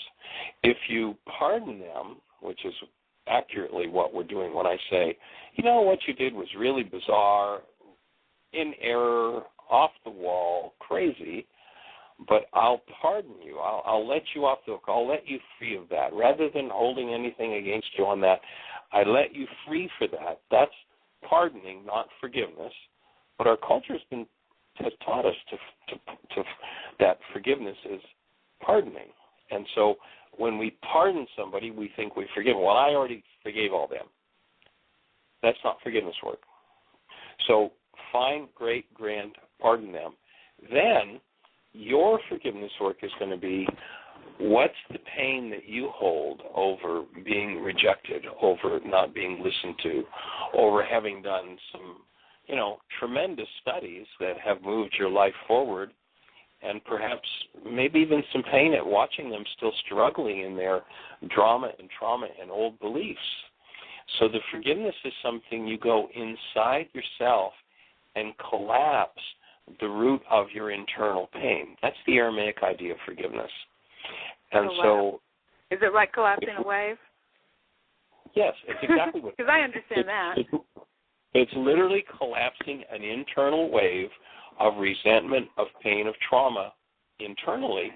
If you pardon them, which is accurately what we're doing when I say, what you did was really bizarre, in error, off the wall, crazy, but I'll pardon you. I'll let you off the hook. I'll let you free of that. Rather than holding anything against you on that, I let you free for that. That's pardoning, not forgiveness. But our culture has taught us to that forgiveness is pardoning. And so when we pardon somebody, we think we forgive them. Well, I already forgave all them. That's not forgiveness work. So find, great, grand, pardon them. Then your forgiveness work is going to be, what's the pain that you hold over being rejected, over not being listened to, over having done some, tremendous studies that have moved your life forward, and perhaps maybe even some pain at watching them still struggling in their drama and trauma and old beliefs. So the forgiveness is something you go inside yourself and collapse the root of your internal pain. That's the Ar-amaic idea of forgiveness. And so... Is it like collapsing a wave? Yes, it's exactly what... Because I understand that. It's literally collapsing an internal wave of resentment, of pain, of trauma internally,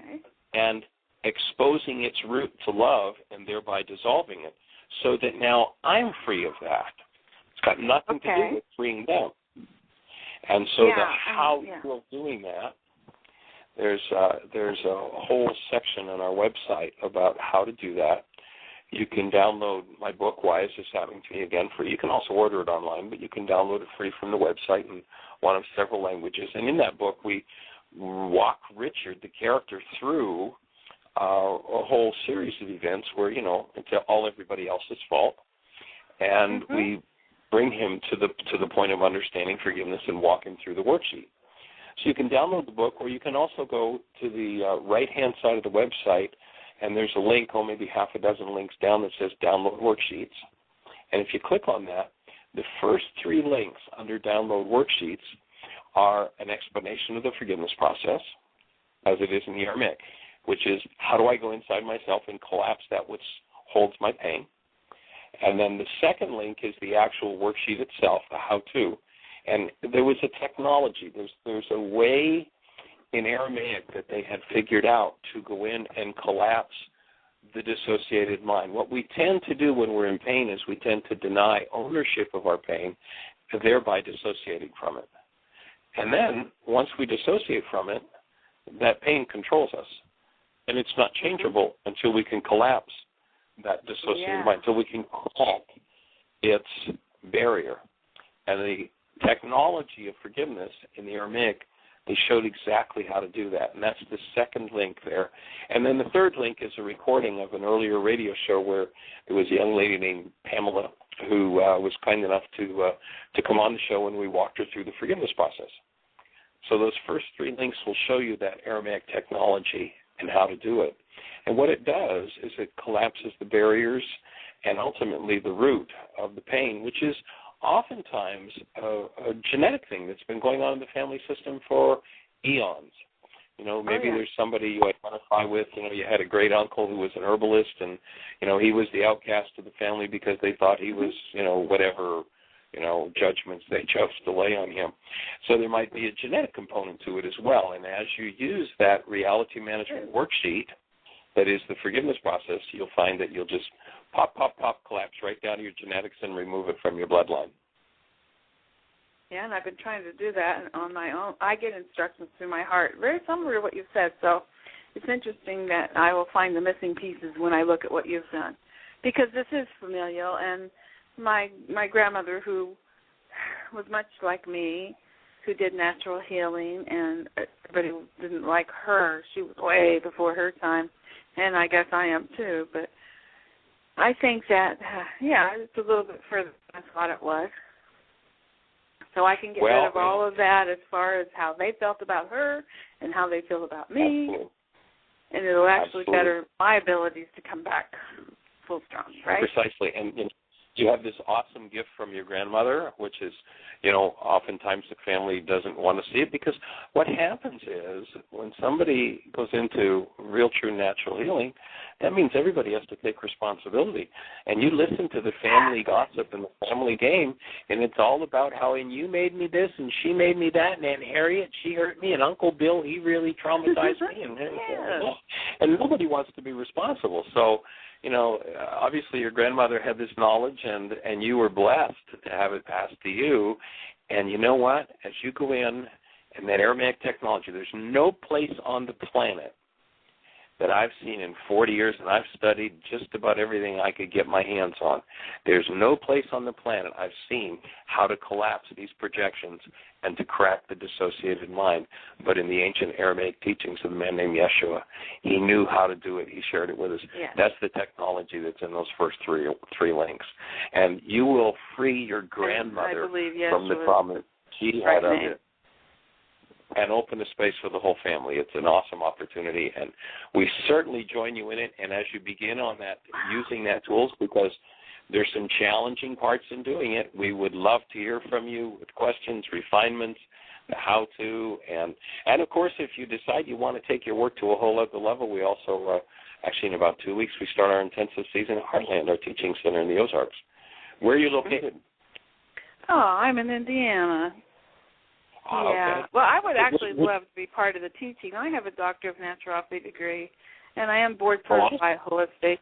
and exposing its root to love and thereby dissolving it, so that now I'm free of that. It's got nothing to do with freeing them. And so how you're doing that, there's a whole section on our website about how to do that. You can download my book, Why Is This Happening to Me Again, free. You can also order it online, but you can download it free from the website in one of several languages. And in that book, we walk Richard, the character, through a whole series of events where, it's all everybody else's fault. And we bring him to the point of understanding forgiveness and walk him through the worksheet. So you can download the book, or you can also go to the right-hand side of the website, and there's a link, maybe half a dozen links down, that says Download Worksheets. And if you click on that, the first 3 links under Download Worksheets are an explanation of the forgiveness process, as it is in the Ar-amaic, which is, how do I go inside myself and collapse that which holds my pain? And then the second link is the actual worksheet itself, the how-to. And there was a technology. There's a way in Ar-amaic that they had figured out to go in and collapse the dissociated mind. What we tend to do when we're in pain is we tend to deny ownership of our pain, thereby dissociating from it. And then once we dissociate from it, that pain controls us. And it's not changeable until we can collapse that dissociated mind, until we can crack its barrier. And the technology of forgiveness in the Ar-amaic, they showed exactly how to do that, and that's the second link there. And then the third link is a recording of an earlier radio show where there was a young lady named Pamela who was kind enough to come on the show, and we walked her through the forgiveness process. So those first 3 links will show you that Ar-amaic technology and how to do it. And what it does is it collapses the barriers and ultimately the root of the pain, which is oftentimes a genetic thing that's been going on in the family system for eons. Maybe there's somebody you identify with. You had a great uncle who was an herbalist, and, he was the outcast of the family because they thought he was, whatever, judgments they chose to lay on him. So there might be a genetic component to it as well. And as you use that reality management worksheet, that is the forgiveness process, you'll find that you'll just pop, collapse right down to your genetics and remove it from your bloodline. Yeah, and I've been trying to do that on my own. I get instructions through my heart. Very similar to what you've said. So it's interesting that I will find the missing pieces when I look at what you've done, because this is familial. And my grandmother, who was much like me, who did natural healing, and everybody didn't like her. She was way before her time, and I guess I am too. But I think that, it's a little bit further than I thought it was. So I can get rid of all of that as far as how they felt about her and how they feel about me. Absolutely. And it'll actually better my abilities to come back full strong, right? Precisely. And you have this awesome gift from your grandmother, which is, oftentimes the family doesn't want to see it, because what happens is when somebody goes into real, true natural healing, that means everybody has to take responsibility. And you listen to the family gossip and the family game, and it's all about how, and you made me this, and she made me that, and Aunt Harriet, she hurt me, and Uncle Bill, he really traumatized me. And nobody wants to be responsible. So, obviously your grandmother had this knowledge, and you were blessed to have it passed to you. And you know what? As you go in, and that Ar-amaic technology, there's no place on the planet that I've seen in 40 years, and I've studied just about everything I could get my hands on. There's no place on the planet I've seen how to collapse these projections and to crack the dissociated mind. But in the ancient Ar-amaic teachings of a man named Yeshua, he knew how to do it. He shared it with us. Yes. That's the technology that's in those first three links. And you will free your grandmother from the trauma she had of it, and open the space for the whole family. It's an awesome opportunity, and we certainly join you in it. And as you begin on that, using that tools, because there's some challenging parts in doing it, we would love to hear from you with questions, refinements, the how-to, and of course, if you decide you want to take your work to a whole other level, we also, actually in about 2 weeks, we start our intensive season at Heartland, our teaching center in the Ozarks. Where are you located? Oh, I'm in Indiana. Yeah. Okay. Well, I would actually love to be part of the teaching. I have a Doctor of Naturopathy degree, and I am board certified holistic.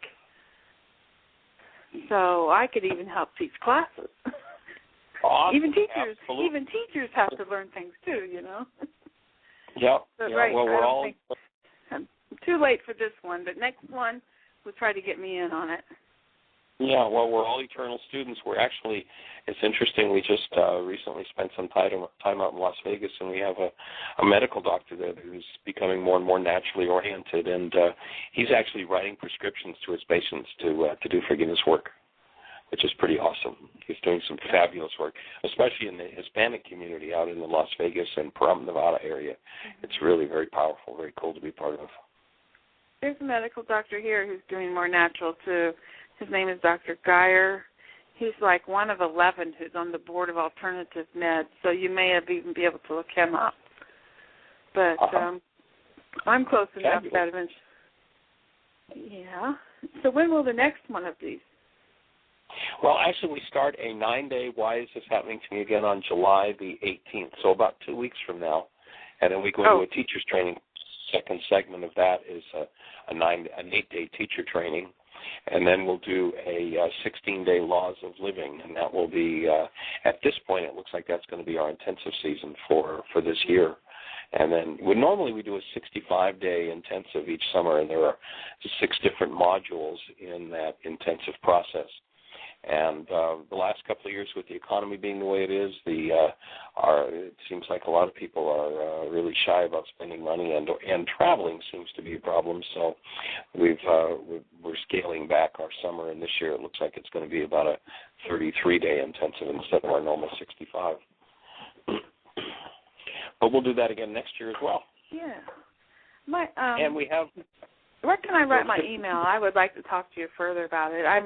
So I could even help teach classes. Awesome. Even teachers have to learn things too, Yeah. But yeah. Right. Well, we're all. I'm too late for this one, but next one will try to get me in on it. Yeah, well, we're all eternal students. We're actually, it's interesting, we just recently spent some time out in Las Vegas, and we have a medical doctor there who's becoming more and more naturally oriented, and he's actually writing prescriptions to his patients to do forgiveness work, which is pretty awesome. He's doing some fabulous work, especially in the Hispanic community out in the Las Vegas and Pahrump, Nevada area. It's really very powerful, very cool to be part of. There's a medical doctor here who's doing more natural, too. His name is Dr. Geyer. He's like one of 11 who's on the board of alternative meds, so you may even be able to look him up. But I'm close enough that eventually. Yeah. So when will the next one of these? Well, actually, we start a 9-day Why Is This Happening to Me Again on July the 18th, so about 2 weeks from now. And then we go into a teacher's training. Second segment of that is an 8-day teacher training. And then we'll do a 16-day Laws of Living, and that will be, at this point, it looks like that's going to be our intensive season for this year. And then normally we do a 65-day intensive each summer, and there are 6 different modules in that intensive process. And the last couple of years, with the economy being the way it is, it seems like a lot of people are really shy about spending money, and traveling seems to be a problem. So we're scaling back our summer, and this year it looks like it's going to be about a 33-day intensive instead of our normal 65. But we'll do that again next year as well. Yeah. And we have. Where can I write my email? I would like to talk to you further about it. I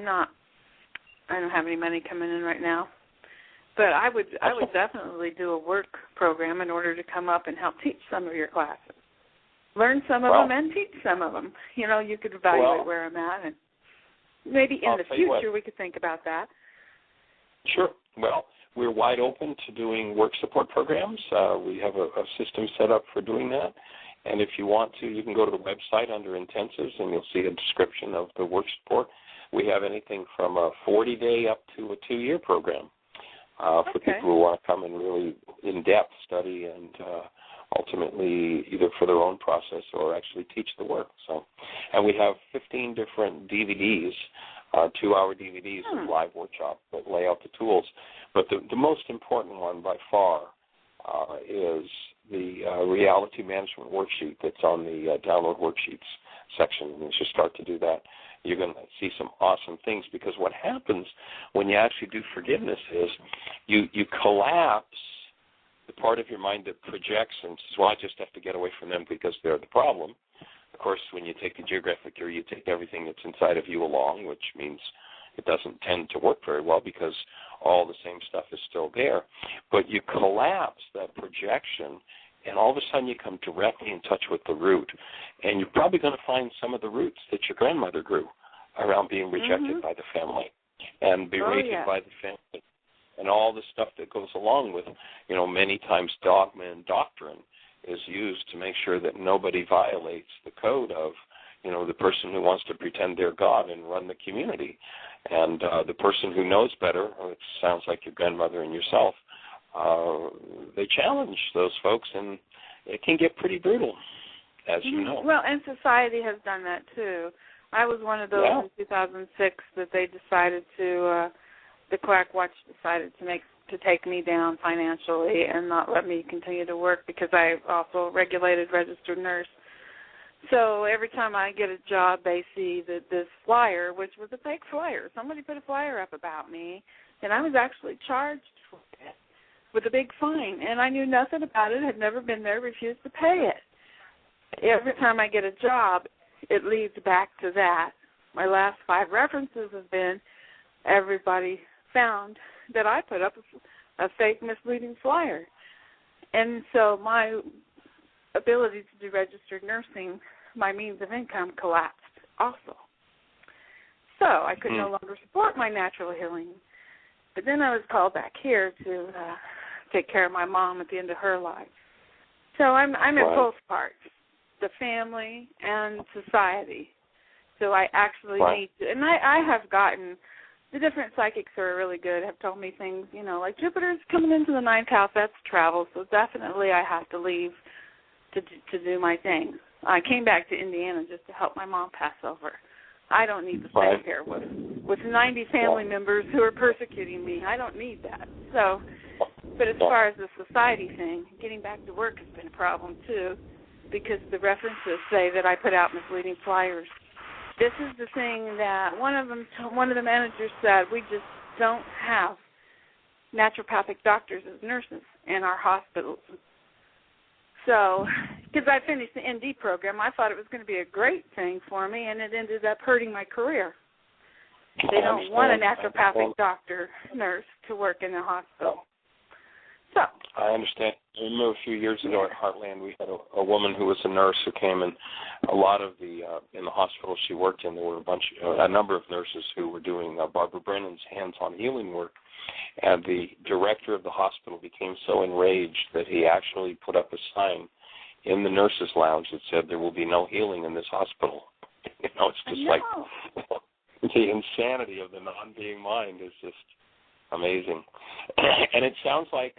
don't have any money coming in right now, but I would definitely do a work program in order to come up and help teach some of your classes, learn some of them and teach some of them. You could evaluate where I'm at, and maybe in the future we could think about that. Sure. Well, we're wide open to doing work support programs. We have a system set up for doing that. And if you want to, you can go to the website under intensives, and you'll see a description of the work support. We have anything from a 40-day up to a 2-year program. for people who want to come and really in-depth study and ultimately either for their own process or actually teach the work. So, and we have 15 different DVDs, 2-hour DVDs of live workshop that lay out the tools. But the most important one by far is the reality management worksheet that's on the download worksheets section. And as you start to do that, you're going to see some awesome things, because what happens when you actually do forgiveness is you collapse the part of your mind that projects and says, well, I just have to get away from them because they're the problem. Of course, when you take the geographic theory, you take everything that's inside of you along, which means it doesn't tend to work very well because all the same stuff is still there. But you collapse that projection, and all of a sudden you come directly in touch with the root. And you're probably going to find some of the roots that your grandmother grew around being rejected by the family and berated by the family, and all the stuff that goes along with, many times dogma and doctrine is used to make sure that nobody violates the code of, the person who wants to pretend they're God and run the community. And the person who knows better, it sounds like your grandmother and yourself, they challenge those folks, and it can get pretty brutal, as you know. Well, and society has done that, too. I was one of those in 2006 that they decided to, the Quack Watch decided to take me down financially and not let me continue to work, because I also a regulated registered nurse. So every time I get a job, they see that this flyer, which was a fake flyer, somebody put a flyer up about me, and I was actually charged for it with a big fine, and I knew nothing about it, had never been there, refused to pay it. Every time I get a job, it leads back to that. My last 5 references have been everybody found that I put up a fake, misleading flyer. And so my ability to do registered nursing, my means of income collapsed also. So I could no longer support my natural healing. But then I was called back here to take care of my mom at the end of her life. So I'm in both parts, the family and society. So I actually need to, and I have gotten, the different psychics who are really good have told me things, like Jupiter's coming into the 9th house, that's travel, so definitely I have to leave to do my thing. I came back to Indiana just to help my mom pass over. I don't need to stay here with 90 family members who are persecuting me. I don't need that. So, but as far as the society thing, getting back to work has been a problem too, because the references say that I put out misleading flyers. This is the thing that one of the managers said, we just don't have naturopathic doctors as nurses in our hospitals. So, because I finished the ND program, I thought it was going to be a great thing for me, and it ended up hurting my career. They don't want a naturopathic doctor, nurse, to work in the hospital. So I understand. I remember a few years ago at Heartland, we had a woman who was a nurse who came, and a lot of the in the hospital she worked in, there were a number of nurses who were doing Barbara Brennan's hands-on healing work, and the director of the hospital became so enraged that he actually put up a sign in the nurses' lounge that said there will be no healing in this hospital. It's just like the insanity of the non-being mind is just amazing. And it sounds like,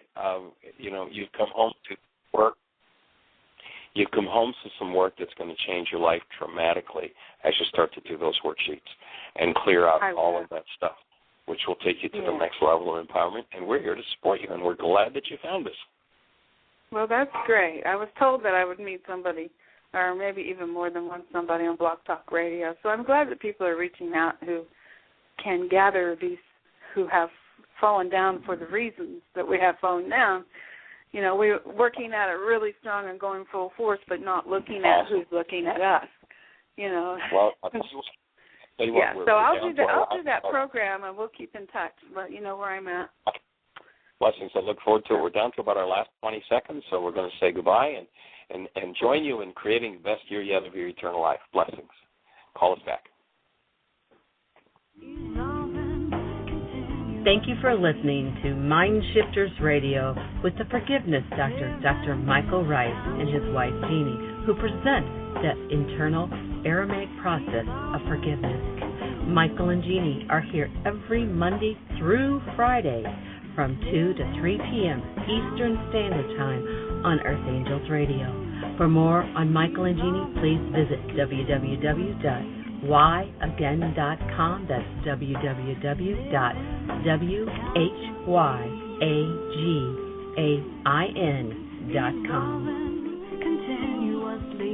you've come home to work. You've come home to some work that's going to change your life dramatically as you start to do those worksheets and clear out all of that stuff, which will take you to the next level of empowerment. And we're here to support you, and we're glad that you found us. Well, that's great. I was told that I would meet somebody, or maybe even more than one somebody on Blog Talk Radio. So I'm glad that people are reaching out who can gather these who have fallen down for the reasons that we have fallen down. We're working at it really strong and going full force, but not looking at who's looking at us. Well, I'll tell you what, so I'll do that program, and we'll keep in touch. Let you know where I'm at. Blessings. I look forward to it. We're down to about our last 20 seconds, so we're going to say goodbye and join you in creating the best year yet of your eternal life. Blessings. Call us back. Thank you for listening to MindShifters Radio with the Forgiveness Doctor, Dr. Michael Ryce, and his wife, Jeanie, who present the internal Ar-amaic process of forgiveness. Michael and Jeanie are here every Monday through Friday from 2 to 3 p.m. Eastern Standard Time on Earth Angels Radio. For more on Michael and Jeanie, please visit www.whyagain.com. That's www.whyagain.com. Continuously